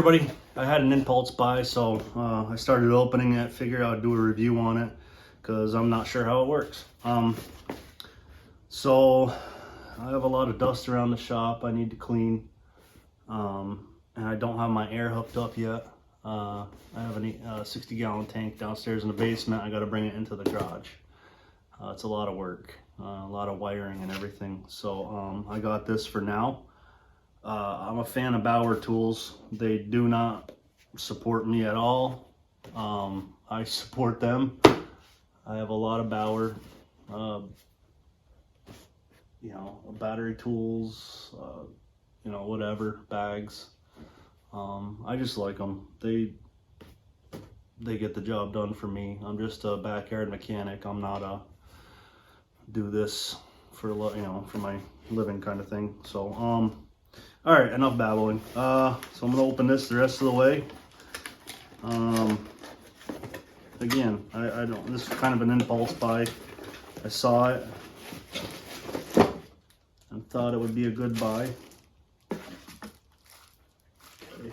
everybody, I had an impulse buy, so I started opening it, figured I'd do a review on it because I'm not sure how it works. So I have a lot of dust around the shop I need to clean, and I don't have my air hooked up yet. I have a 60-gallon tank downstairs in the basement. I got to bring it into the garage. It's a lot of work, a lot of wiring and everything. So I got this for now. I'm a fan of Bauer tools. They do not support me at all. I support them. I have a lot of Bauer, battery tools, whatever, bags. I just like them. They get the job done for me. I'm just a backyard mechanic. I'm not a do this for for my living kind of thing. So all right, enough babbling. So I'm gonna open this the rest of the way. Again, I don't. This is kind of an impulse buy. I saw it and thought it would be a good buy. Okay.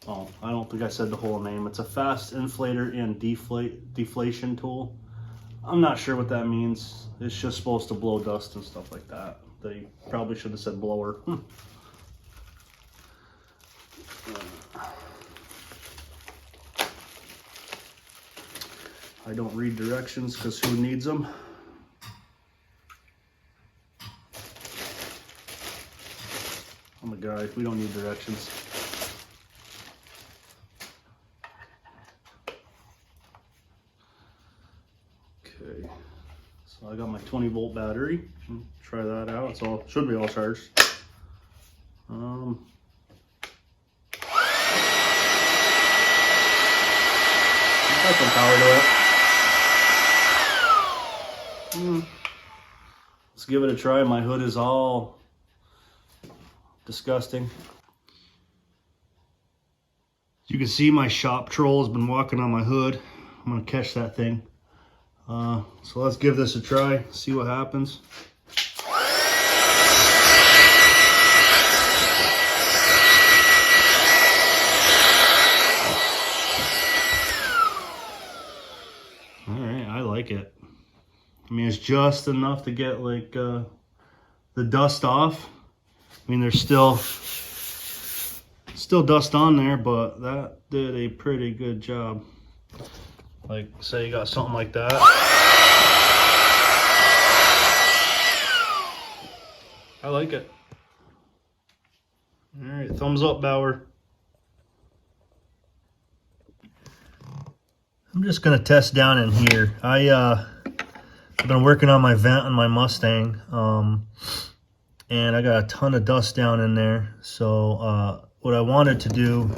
Oh, I don't think I said the whole name. It's a fast inflater and deflation tool. I'm not sure what that means. It's just supposed to blow dust and stuff like that. They probably should have said blower. I don't read directions because who needs them? I'm a guy. We don't need directions. Okay. So I got my 20-volt battery. Try that out. It's all should be all charged. Got some power to it. Let's give it a try. My hood is all disgusting. You can see my shop troll has been walking on my hood. I'm gonna catch that thing. So let's give this a try, see what happens. All right, I like it. I mean, it's just enough to get like the dust off. I mean, there's still dust on there, but that did a pretty good job. Like, say you got something like that. I like it. All right, thumbs up, Bauer. I'm just gonna test down in here. I've been working on my vent on my Mustang, and I got a ton of dust down in there. So what I wanted to do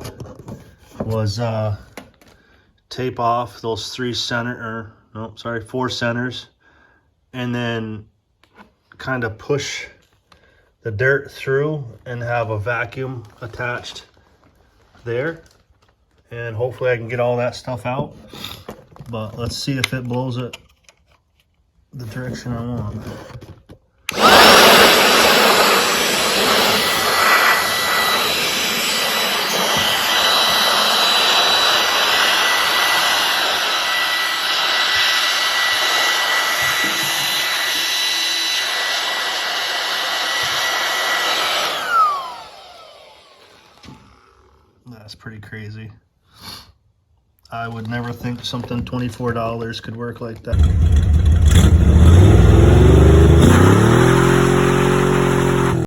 was tape off those 4 centers, and then kind of push the dirt through and have a vacuum attached there, and hopefully I can get all that stuff out. But let's see if it blows it the direction I want. That's pretty crazy. I would never think something $24 could work like that.